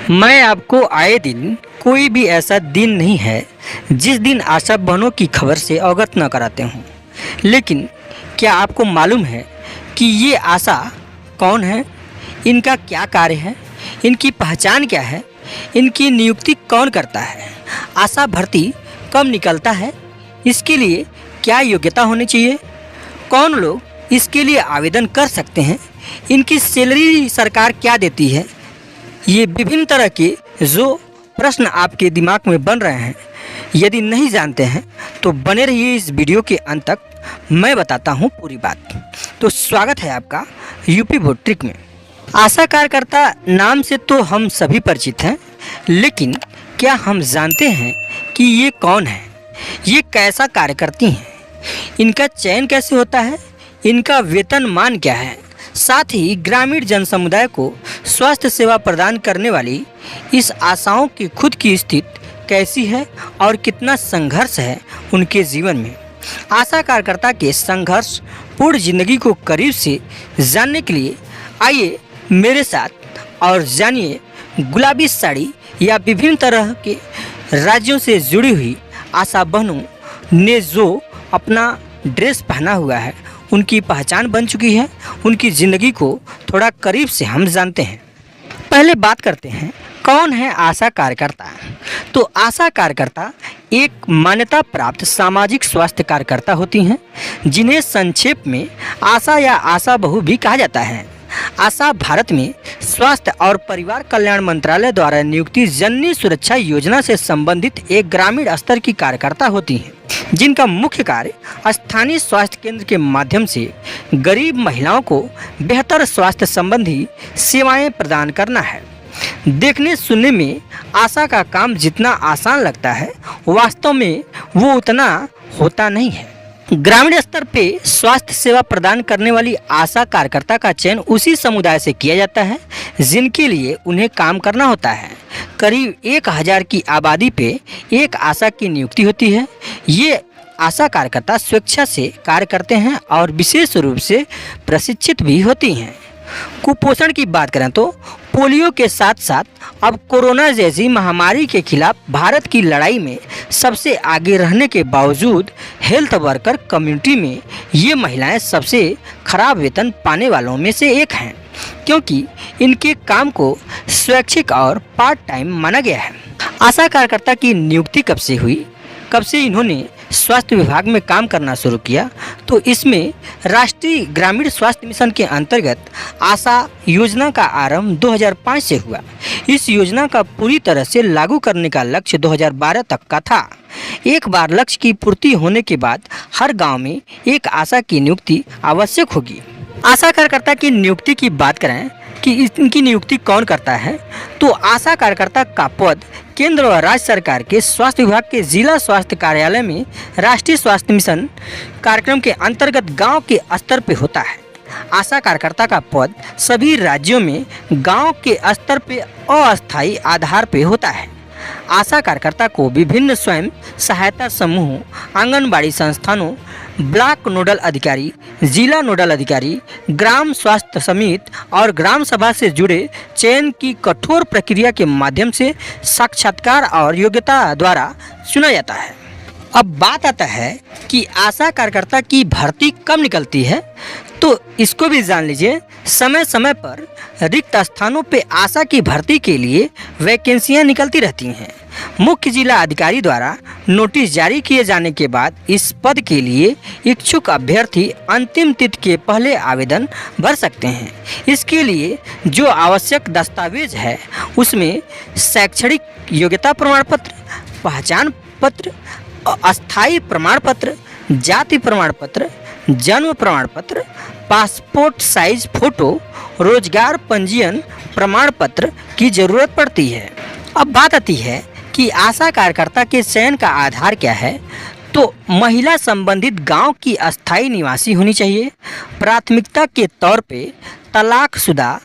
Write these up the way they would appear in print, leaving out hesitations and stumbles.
मैं आपको आए दिन कोई भी ऐसा दिन नहीं है जिस दिन आशा बहनों की खबर से अवगत न कराते हूँ। लेकिन क्या आपको मालूम है कि ये आशा कौन है, इनका क्या कार्य है, इनकी पहचान क्या है, इनकी नियुक्ति कौन करता है, आशा भर्ती कब निकलता है, इसके लिए क्या योग्यता होनी चाहिए, कौन लोग इसके लिए आवेदन कर सकते हैं, इनकी सैलरी सरकार क्या देती है। ये विभिन्न तरह के जो प्रश्न आपके दिमाग में बन रहे हैं, यदि नहीं जानते हैं तो बने रहिए इस वीडियो के अंत तक, मैं बताता हूँ पूरी बात। तो स्वागत है आपका यूपी बोर्ड ट्रिक में। आशा कार्यकर्ता नाम से तो हम सभी परिचित हैं, लेकिन क्या हम जानते हैं कि ये कौन है, ये कैसा कार्य करती हैं, इनका चयन कैसे होता है, इनका वेतनमान क्या है, साथ ही ग्रामीण जन समुदाय को स्वास्थ्य सेवा प्रदान करने वाली इस आशाओं की खुद की स्थिति कैसी है और कितना संघर्ष है उनके जीवन में। आशा कार्यकर्ता के संघर्ष पूर्ण जिंदगी को करीब से जानने के लिए आइए मेरे साथ और जानिए गुलाबी साड़ी या विभिन्न तरह के राज्यों से जुड़ी हुई आशा बहनों ने जो अपना ड्रेस पहना हुआ है, उनकी पहचान बन चुकी है। उनकी ज़िंदगी को थोड़ा करीब से हम जानते हैं। पहले बात करते हैं कौन है आशा कार्यकर्ता। तो आशा कार्यकर्ता एक मान्यता प्राप्त सामाजिक स्वास्थ्य कार्यकर्ता होती हैं, जिन्हें संक्षेप में आशा या आशा बहू भी कहा जाता है। आशा भारत में स्वास्थ्य और परिवार कल्याण मंत्रालय द्वारा नियुक्ति जननी सुरक्षा योजना से संबंधित एक ग्रामीण स्तर की कार्यकर्ता होती हैं, जिनका मुख्य कार्य स्थानीय स्वास्थ्य केंद्र के माध्यम से गरीब महिलाओं को बेहतर स्वास्थ्य संबंधी सेवाएं प्रदान करना है। देखने सुनने में आशा का काम जितना आसान लगता है, वास्तव में वो उतना होता नहीं है। ग्रामीण स्तर पे स्वास्थ्य सेवा प्रदान करने वाली आशा कार्यकर्ता का चयन उसी समुदाय से किया जाता है जिनके लिए उन्हें काम करना होता है। करीब 1000 की आबादी पे एक आशा की नियुक्ति होती है। ये आशा कार्यकर्ता स्वेच्छा से कार्य करते हैं और विशेष रूप से प्रशिक्षित भी होती हैं। कुपोषण की बात करें तो पोलियो के साथ साथ अब कोरोना जैसी महामारी के खिलाफ भारत की लड़ाई में सबसे आगे रहने के बावजूद हेल्थ वर्कर कम्युनिटी में ये महिलाएं सबसे खराब वेतन पाने वालों में से एक हैं, क्योंकि इनके काम को स्वैच्छिक और पार्ट टाइम माना गया है। आशा कार्यकर्ता की नियुक्ति कब से हुई, कब से इन्होंने स्वास्थ्य विभाग में काम करना शुरू किया, तो इसमें राष्ट्रीय ग्रामीण स्वास्थ्य मिशन के अंतर्गत आशा योजना का आरंभ 2005 से हुआ। इस योजना का पूरी तरह से लागू करने का लक्ष्य 2012 तक का था। एक बार लक्ष्य की पूर्ति होने के बाद हर गांव में एक आशा की नियुक्ति आवश्यक होगी। आशा कार्यकर्ता की नियुक्ति की बात करें कि इनकी नियुक्ति कौन करता है, तो आशा कार्यकर्ता का पद केंद्र और राज्य सरकार के स्वास्थ्य विभाग के जिला स्वास्थ्य कार्यालय में राष्ट्रीय स्वास्थ्य मिशन कार्यक्रम के अंतर्गत गांव के स्तर पर होता है। आशा कार्यकर्ता का पद सभी राज्यों में गांव के स्तर पर अस्थायी आधार पर होता है। आशा कार्यकर्ता को विभिन्न स्वयं सहायता समूहों, आंगनबाड़ी संस्थानों, ब्लॉक नोडल अधिकारी, जिला नोडल अधिकारी, ग्राम स्वास्थ्य समिति और ग्राम सभा से जुड़े चयन की कठोर प्रक्रिया के माध्यम से साक्षात्कार और योग्यता द्वारा चुना जाता है। अब बात आता है कि आशा कार्यकर्ता की भर्ती कब निकलती है, तो इसको भी जान लीजिए। समय समय पर रिक्त स्थानों पे आशा की भर्ती के लिए वैकेंसियां निकलती रहती हैं। मुख्य जिला अधिकारी द्वारा नोटिस जारी किए जाने के बाद इस पद के लिए इच्छुक अभ्यर्थी अंतिम तिथि के पहले आवेदन भर सकते हैं। इसके लिए जो आवश्यक दस्तावेज है उसमें शैक्षणिक योग्यता प्रमाण पत्र, पहचान पत्र, अस्थायी प्रमाण पत्र, जाति प्रमाण पत्र, जन्म प्रमाण पत्र, पासपोर्ट साइज फोटो, रोजगार पंजीयन प्रमाण पत्र की जरूरत पड़ती है। अब बात आती है कि आशा कार्यकर्ता के चयन का आधार क्या है, तो महिला संबंधित गांव की अस्थायी निवासी होनी चाहिए। प्राथमिकता के तौर पे तलाकशुदा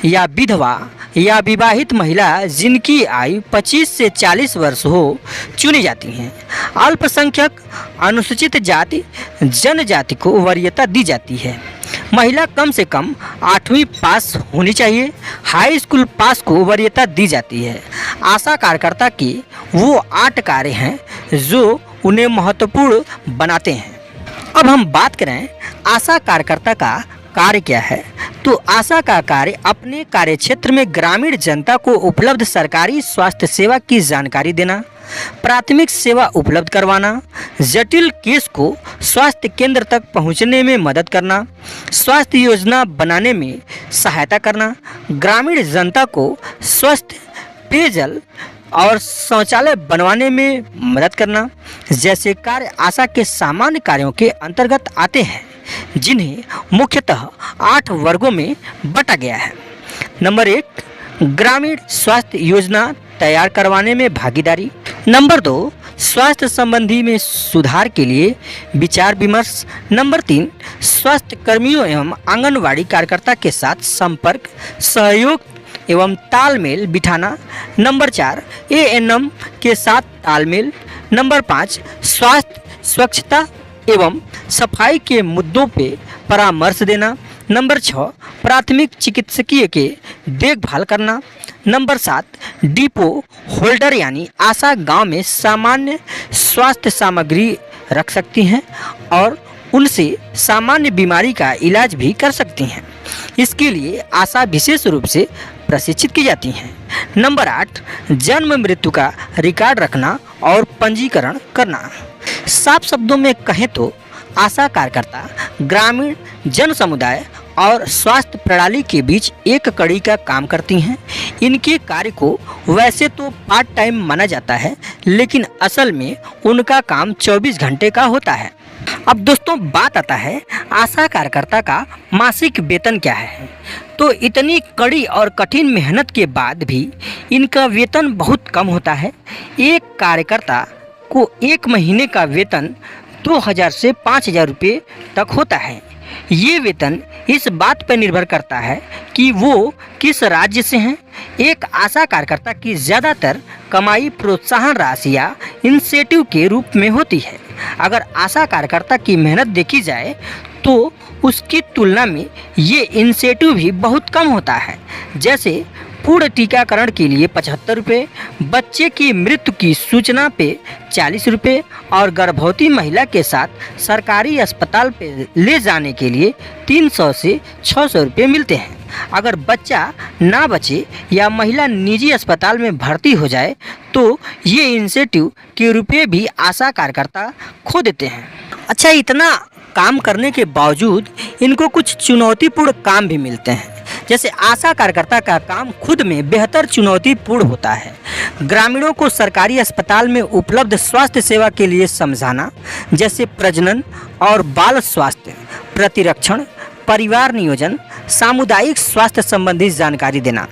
या विधवा या विवाहित महिला जिनकी आयु 25 से 40 वर्ष हो चुनी जाती हैं। अल्पसंख्यक, अनुसूचित जाति, जनजाति को वरीयता दी जाती है। महिला कम से कम 8वीं पास होनी चाहिए। हाई स्कूल पास को वरीयता दी जाती है। आशा कार्यकर्ता की वो 8 कार्य हैं जो उन्हें महत्वपूर्ण बनाते हैं। अब हम बात करें आशा कार्यकर्ता का कार्य क्या है, तो आशा का कार्य अपने कार्यक्षेत्र में ग्रामीण जनता को उपलब्ध सरकारी स्वास्थ्य सेवा की जानकारी देना, प्राथमिक सेवा उपलब्ध करवाना, जटिल केस को स्वास्थ्य केंद्र तक पहुंचने में मदद करना, स्वास्थ्य योजना बनाने में सहायता करना, ग्रामीण जनता को स्वस्थ पेयजल और शौचालय बनवाने में मदद करना जैसे कार्य आशा के सामान्य कार्यों के अंतर्गत आते हैं, जिन्हें मुख्यतः 8 वर्गों में बांटा गया है। नंबर 1, ग्रामीण स्वास्थ्य योजना तैयार करवाने में भागीदारी। नंबर 2, स्वास्थ्य संबंधी में सुधार के लिए विचार विमर्श। नंबर 3, स्वास्थ्य कर्मियों एवं आंगनवाड़ी कार्यकर्ता के साथ संपर्क, सहयोग एवं तालमेल बिठाना। नंबर 4, एएनएम के साथ तालमेल। नंबर 5, स्वास्थ्य स्वच्छता एवं सफाई के मुद्दों पे परामर्श देना। नंबर 6, प्राथमिक चिकित्सकीय के देखभाल करना। नंबर 7, डिपो होल्डर यानी आशा गांव में सामान्य स्वास्थ्य सामग्री रख सकती हैं और उनसे सामान्य बीमारी का इलाज भी कर सकती हैं। इसके लिए आशा विशेष रूप से प्रशिक्षित की जाती हैं। नंबर 8, जन्म मृत्यु का रिकॉर्ड रखना और पंजीकरण करना। साफ शब्दों में कहें तो आशा कार्यकर्ता ग्रामीण जन समुदाय और स्वास्थ्य प्रणाली के बीच एक कड़ी का काम करती हैं। इनके कार्य को वैसे तो पार्ट टाइम माना जाता है, लेकिन असल में उनका काम 24 घंटे का होता है। अब दोस्तों बात आता है आशा कार्यकर्ता का मासिक वेतन क्या है। तो इतनी कड़ी और कठिन मेहनत के बाद भी इनका वेतन बहुत कम होता है। एक कार्यकर्ता को 1 महीने का वेतन 2000 से 5000 रुपये तक होता है। ये वेतन इस बात पर निर्भर करता है कि वो किस राज्य से हैं। एक आशा कार्यकर्ता की ज़्यादातर कमाई प्रोत्साहन राशि या इंसेंटिव के रूप में होती है। अगर आशा कार्यकर्ता की मेहनत देखी जाए तो उसकी तुलना में ये इंसेंटिव भी बहुत कम होता है। जैसे पूर्ण टीकाकरण के लिए 75 रुपये, बच्चे की मृत्यु की सूचना पे 40 रुपये और गर्भवती महिला के साथ सरकारी अस्पताल पे ले जाने के लिए 300 से 600 रुपये मिलते हैं। अगर बच्चा ना बचे या महिला निजी अस्पताल में भर्ती हो जाए तो ये इंसेंटिव के रुपये भी आशा कार्यकर्ता खो देते हैं। अच्छा, इतना काम करने के बावजूद इनको कुछ चुनौतीपूर्ण काम भी मिलते हैं। जैसे आशा कार्यकर्ता का काम खुद में बेहतर चुनौतीपूर्ण होता है। ग्रामीणों को सरकारी अस्पताल में उपलब्ध स्वास्थ्य सेवा के लिए समझाना, जैसे प्रजनन और बाल स्वास्थ्य, प्रतिरक्षण, परिवार नियोजन, सामुदायिक स्वास्थ्य संबंधी जानकारी देना,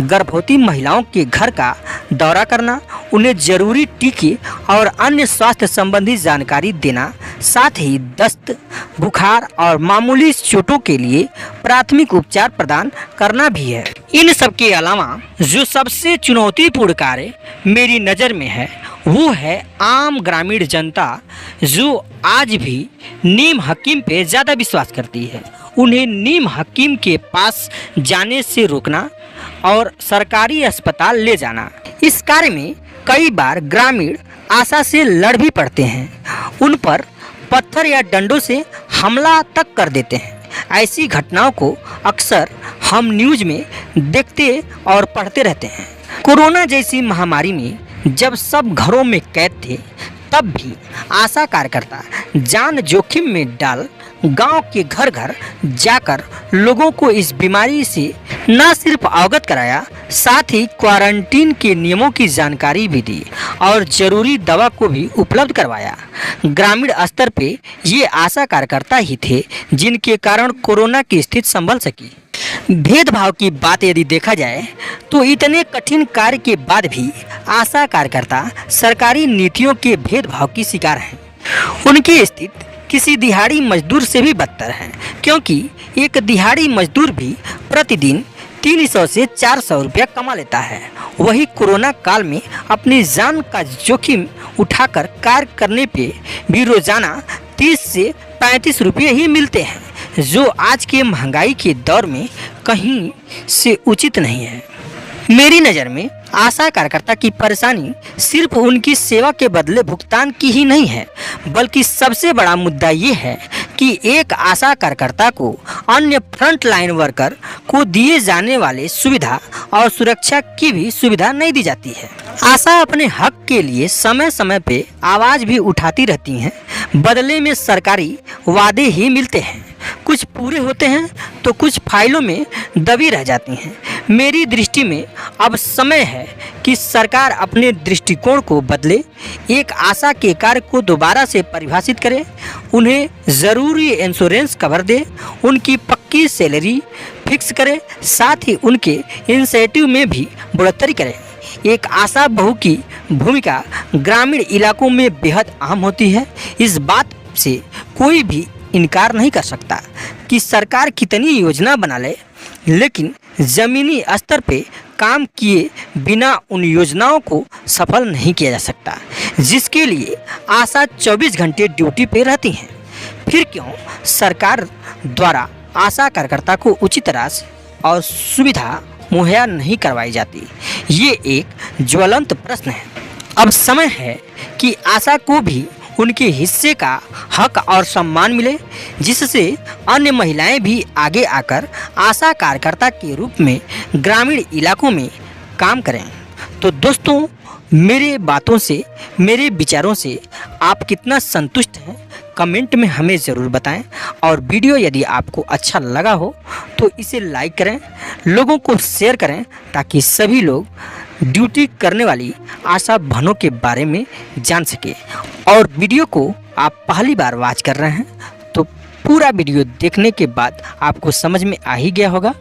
गर्भवती महिलाओं के घर का दौरा करना, उन्हें जरूरी टीके और अन्य स्वास्थ्य संबंधी जानकारी देना, साथ ही दस्त, बुखार और मामूली चोटों के लिए प्राथमिक उपचार प्रदान करना भी है। इन सब के अलावा जो सबसे चुनौतीपूर्ण कार्य मेरी नज़र में है वो है आम ग्रामीण जनता जो आज भी नीम हकीम पे ज़्यादा विश्वास करती है। उन्हें नीम हकीम के पास जाने से रोकना और सरकारी अस्पताल ले जाना। इस कार्य में कई बार ग्रामीण आशा से लड़ भी पड़ते हैं, उन पर पत्थर या डंडों से हमला तक कर देते हैं। ऐसी घटनाओं को अक्सर हम न्यूज़ में देखते और पढ़ते रहते हैं। कोरोना जैसी महामारी में जब सब घरों में कैद थे तब भी आशा कार्यकर्ता जान जोखिम में डाल गांव के घर घर जाकर लोगों को इस बीमारी से न सिर्फ अवगत कराया, साथ ही क्वारंटीन के नियमों की जानकारी भी दी और जरूरी दवा को भी उपलब्ध करवाया। ग्रामीण स्तर पे ये आशा कार्यकर्ता ही थे जिनके कारण कोरोना की स्थिति संभल सकी। भेदभाव की बात यदि देखा जाए तो इतने कठिन कार्य के बाद भी आशा कार्यकर्ता सरकारी नीतियों के भेदभाव की शिकार हैं। उनकी स्थिति किसी दिहाड़ी मजदूर से भी बदतर है, क्योंकि एक दिहाड़ी मजदूर भी प्रतिदिन 300 से 400 रुपया कमा लेता है। वही कोरोना काल में अपनी जान का जोखिम उठाकर कार्य करने पे भी रोजाना 30 से 35 रुपये ही मिलते हैं, जो आज के महंगाई के दौर में कहीं से उचित नहीं है। मेरी नज़र में आशा कार्यकर्ता की परेशानी सिर्फ उनकी सेवा के बदले भुगतान की ही नहीं है, बल्कि सबसे बड़ा मुद्दा ये है कि एक आशा कार्यकर्ता को अन्य फ्रंट लाइन वर्कर को दिए जाने वाले सुविधा और सुरक्षा की भी सुविधा नहीं दी जाती है। आशा अपने हक के लिए समय समय पे आवाज़ भी उठाती रहती हैं, बदले में सरकारी वादे ही मिलते हैं। कुछ पूरे होते हैं तो कुछ फाइलों में दबी रह जाती हैं। मेरी दृष्टि में अब समय है कि सरकार अपने दृष्टिकोण को बदले, एक आशा के कार्य को दोबारा से परिभाषित करे, उन्हें ज़रूरी इंश्योरेंस कवर दे, उनकी पक्की सैलरी फिक्स करे, साथ ही उनके इंसेंटिव में भी बढ़ोतरी करे। एक आशा बहू की भूमिका ग्रामीण इलाकों में बेहद अहम होती है। इस बात से कोई भी इनकार नहीं कर सकता कि सरकार कितनी योजना बना ले, लेकिन ज़मीनी स्तर पे काम किए बिना उन योजनाओं को सफल नहीं किया जा सकता, जिसके लिए आशा 24 घंटे ड्यूटी पे रहती हैं। फिर क्यों सरकार द्वारा आशा कार्यकर्ता को उचित राशि और सुविधा मुहैया नहीं करवाई जाती? ये एक ज्वलंत प्रश्न है। अब समय है कि आशा को भी उनके हिस्से का हक और सम्मान मिले, जिससे अन्य महिलाएं भी आगे आकर आशा कार्यकर्ता के रूप में ग्रामीण इलाकों में काम करें। तो दोस्तों, मेरे बातों से, मेरे विचारों से आप कितना संतुष्ट हैं, कमेंट में हमें ज़रूर बताएं। और वीडियो यदि आपको अच्छा लगा हो तो इसे लाइक करें, लोगों को शेयर करें, ताकि सभी लोग ड्यूटी करने वाली आशा बहनों के बारे में जान सके। और वीडियो को आप पहली बार वॉच कर रहे हैं तो पूरा वीडियो देखने के बाद आपको समझ में आ ही गया होगा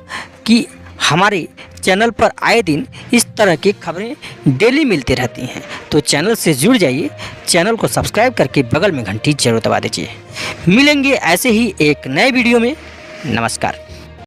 कि हमारे चैनल पर आए दिन इस तरह की खबरें डेली मिलती रहती हैं। तो चैनल से जुड़ जाइए, चैनल को सब्सक्राइब करके बगल में घंटी जरूर दबा दीजिए। मिलेंगे ऐसे ही एक नए वीडियो में। नमस्कार।